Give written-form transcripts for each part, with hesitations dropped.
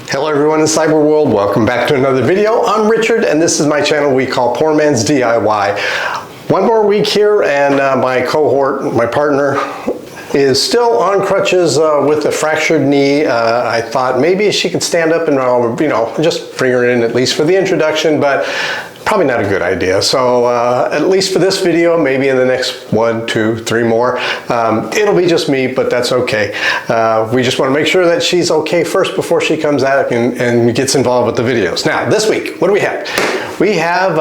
Hello everyone in cyber world, welcome back to another video. I'm Richard and this is my channel we call Poor Man's DIY. One more week here and my cohort, my partner, is still on crutches with a fractured knee. I thought maybe she could stand up and just bring her in at least for the introduction, but probably not a good idea. So at least for this video, maybe in the next 1, 2, 3 more, it'll be just me, but that's okay. We just want to make sure that she's okay first before she comes out and gets involved with the videos. Now, this week, what do we have? We have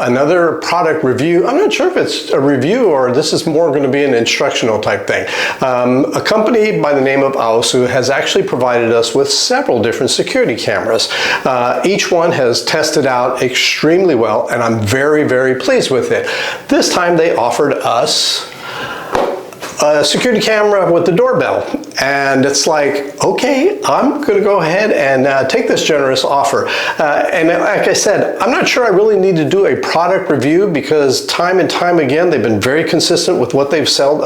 another product review. I'm not sure if it's a review or this is more going to be an instructional type thing. A company by the name of Aosu has actually provided us with several different security cameras. Each one has tested out extremely well, and I'm very, very pleased with it. This time they offered us a security camera with the doorbell, and it's like, okay, I'm gonna go ahead and take this generous offer. And like I said, I'm not sure I really need to do a product review because time and time again they've been very consistent with what they've sent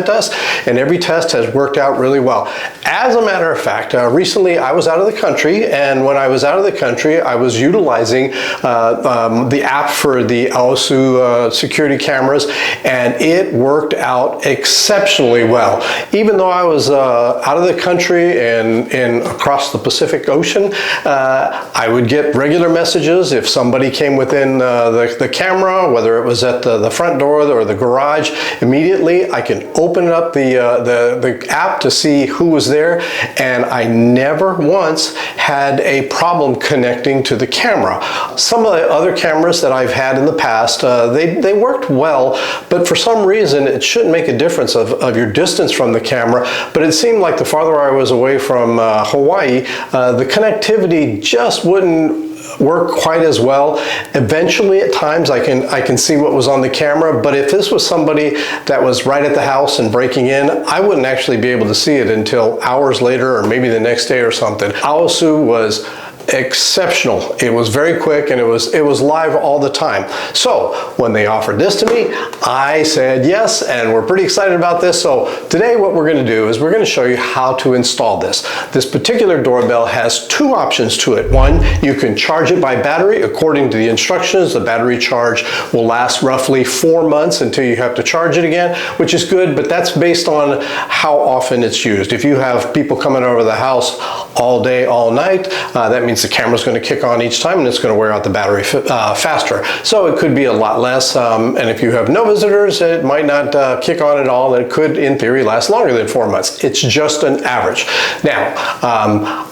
us, and every test has worked out really well. As a matter of fact, recently I was out of the country, and when I was out of the country I was utilizing the app for the Aosu security cameras, and it worked out exceptionally well. Even though I was out of the country and across the Pacific Ocean, I would get regular messages if somebody came within the camera, whether it was at the front door or the garage. Immediately I can open up the app to see who was there, and I never once had a problem connecting to the camera. Some of the other cameras that I've had in the past, they worked well, but for some reason it shouldn't make a difference of your distance from the camera, but it seemed like the farther I was away from Hawaii, the connectivity just wouldn't work quite as well. Eventually at times I can see what was on the camera, but if this was somebody that was right at the house and breaking in, I wouldn't actually be able to see it until hours later or maybe the next day or something. Aosu was exceptional. It was very quick and it was live all the time. So when they offered this to me, I said yes, and we're pretty excited about this. So today what we're going to do is we're going to show you how to install this. This particular doorbell has 2 options to it. One, you can charge it by battery. According to the instructions, the battery charge will last roughly 4 months until you have to charge it again, which is good, but that's based on how often it's used. If you have people coming over the house all day, all night, that means the camera's going to kick on each time and it's going to wear out the battery faster. So it could be a lot less, and if you have no visitors, it might not kick on at all, and it could, in theory, last longer than 4 months. It's just an average. Now,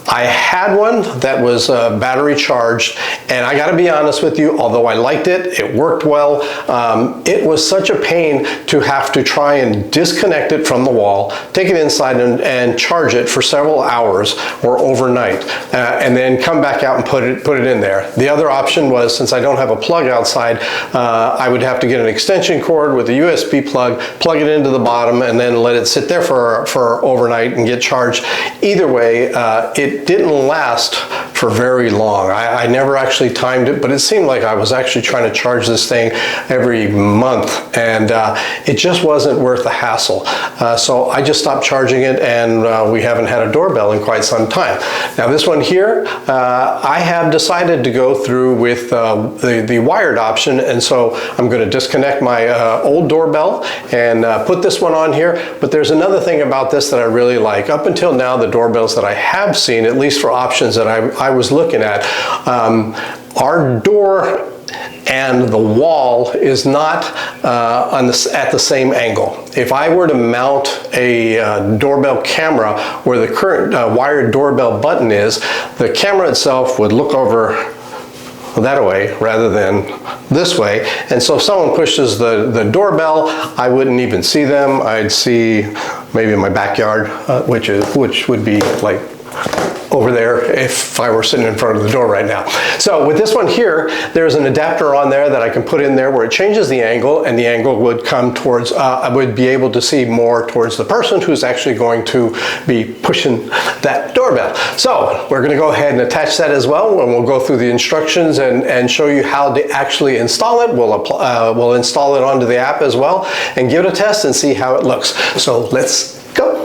I had one that was battery charged, and I got to be honest with you, although I liked it, it worked well, it was such a pain to have to try and disconnect it from the wall, take it inside and charge it for several hours or overnight, and then come back out and put it in there. The other option was, since I don't have a plug outside, I would have to get an extension cord with a USB plug, plug it into the bottom, and then let it sit there for overnight and get charged. Either way, it didn't last for very long. I never actually timed it, but it seemed like I was actually trying to charge this thing every month, and it just wasn't worth the hassle. So I just stopped charging it, and we haven't had a doorbell in quite some time. Now this one here, I have decided to go through with the wired option, and so I'm going to disconnect my old doorbell and put this one on here. But there's another thing about this that I really like. Up until now, the doorbells that I have seen, at least for options that I was looking at, our door and the wall is not at the same angle. If I were to mount a doorbell camera where the current wired doorbell button is, the camera itself would look over that way rather than this way, and so if someone pushes the doorbell, I wouldn't even see them. I'd see maybe in my backyard, which would be like over there if I were sitting in front of the door right now. So with this one here, there's an adapter on there that I can put in there where it changes the angle, and the angle would come towards, I would be able to see more towards the person who's actually going to be pushing that doorbell. So we're gonna go ahead and attach that as well, and we'll go through the instructions and show you how to actually install it. We'll install it onto the app as well and give it a test and see how it looks. So let's go.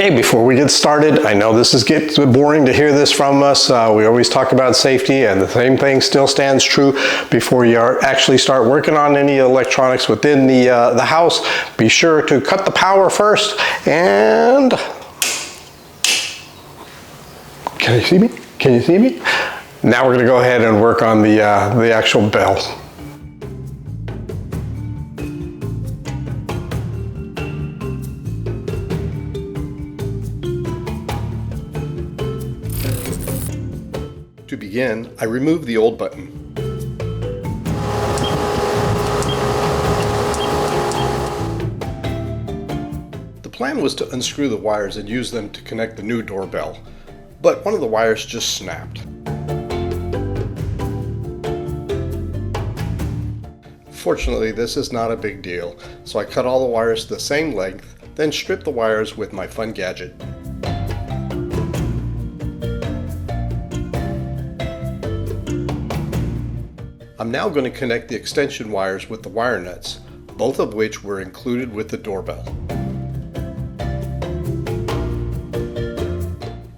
Okay, before we get started, I know this gets boring to hear this from us. We always talk about safety, and the same thing still stands true. Before you actually start working on any electronics within the house, be sure to cut the power first. And can you see me? Can you see me? Now we're going to go ahead and work on the actual bell. To begin, I remove the old button. The plan was to unscrew the wires and use them to connect the new doorbell, but one of the wires just snapped. Fortunately, this is not a big deal, so I cut all the wires to the same length, then stripped the wires with my fun gadget. I'm now going to connect the extension wires with the wire nuts, both of which were included with the doorbell.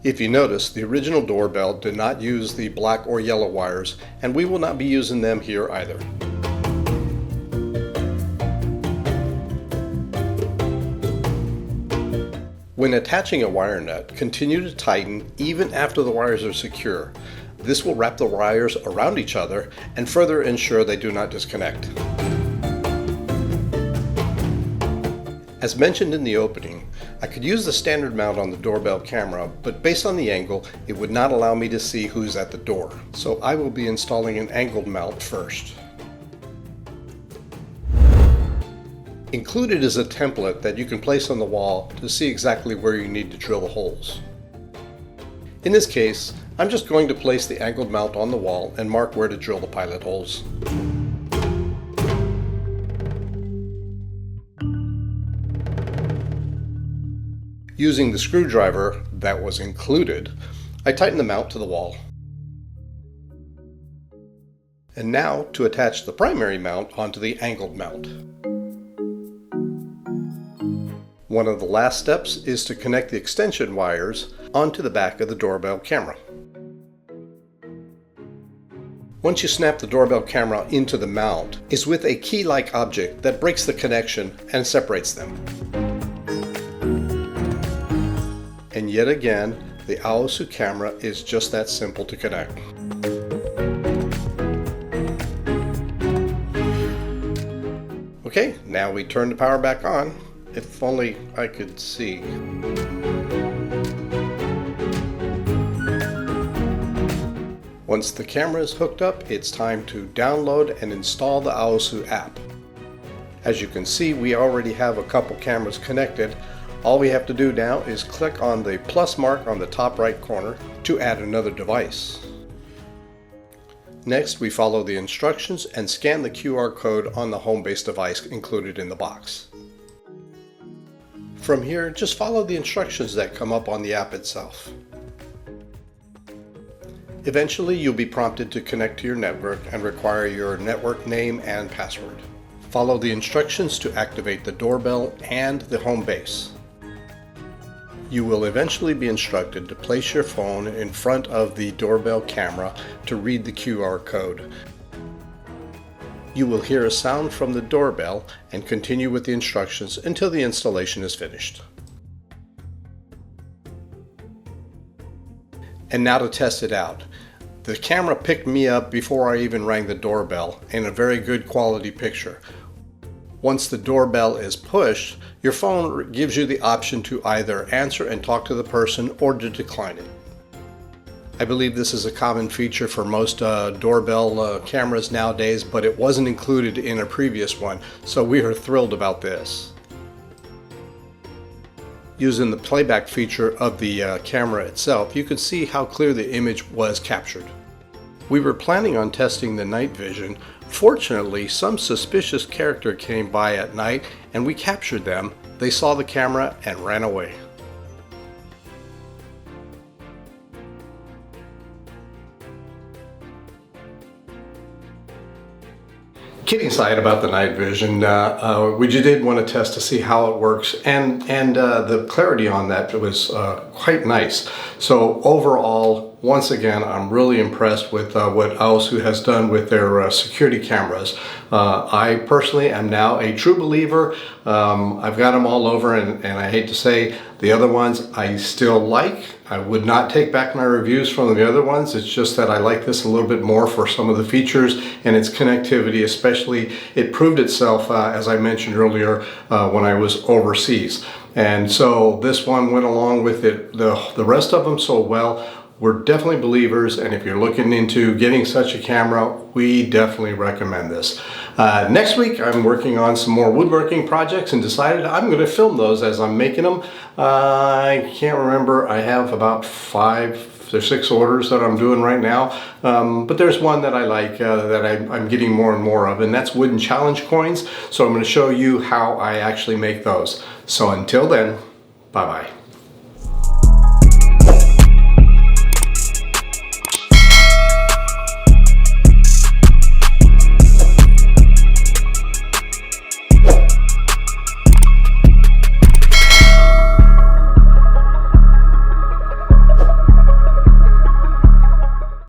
If you notice, the original doorbell did not use the black or yellow wires, and we will not be using them here either. When attaching a wire nut, continue to tighten even after the wires are secure. This will wrap the wires around each other and further ensure they do not disconnect. As mentioned in the opening, I could use the standard mount on the doorbell camera, but based on the angle, it would not allow me to see who's at the door. So I will be installing an angled mount first. Included is a template that you can place on the wall to see exactly where you need to drill the holes. In this case, I'm just going to place the angled mount on the wall and mark where to drill the pilot holes. Using the screwdriver that was included, I tighten the mount to the wall. And now to attach the primary mount onto the angled mount. One of the last steps is to connect the extension wires onto the back of the doorbell camera. Once you snap the doorbell camera into the mount, is with a key-like object that breaks the connection and separates them. And yet again, the Aosu camera is just that simple to connect. Okay, now we turn the power back on. If only I could see. Once the camera is hooked up, it's time to download and install the Aosu app. As you can see, we already have a couple cameras connected. All we have to do now is click on the plus mark on the top right corner to add another device. Next, we follow the instructions and scan the QR code on the home-based device included in the box. From here, just follow the instructions that come up on the app itself. Eventually, you'll be prompted to connect to your network and require your network name and password. Follow the instructions to activate the doorbell and the home base. You will eventually be instructed to place your phone in front of the doorbell camera to read the QR code. You will hear a sound from the doorbell and continue with the instructions until the installation is finished. And now to test it out. The camera picked me up before I even rang the doorbell in a very good quality picture. Once the doorbell is pushed, your phone gives you the option to either answer and talk to the person or to decline it. I believe this is a common feature for most doorbell cameras nowadays, but it wasn't included in a previous one, so we are thrilled about this. Using the playback feature of the camera itself, you can see how clear the image was captured. We were planning on testing the night vision. Fortunately, some suspicious character came by at night and we captured them. They saw the camera and ran away. kidding aside about the night vision, we did want to test to see how it works, and the clarity on that was quite nice. So overall, once again, I'm really impressed with what Aosu has done with their security cameras. I personally am now a true believer. I've got them all over, and I hate to say the other ones I still like. I would not take back my reviews from the other ones. It's just that I like this a little bit more for some of the features and its connectivity, especially. It proved itself, as I mentioned earlier, when I was overseas. And so this one went along with it, the rest of them so well. We're definitely believers, and if you're looking into getting such a camera, we definitely recommend this. Next week, I'm working on some more woodworking projects and decided I'm going to film those as I'm making them. I can't remember, I have about 5 or 6 orders that I'm doing right now, but there's one that I like that I'm getting more and more of, and that's wooden challenge coins. So I'm going to show you how I actually make those. So until then, bye-bye.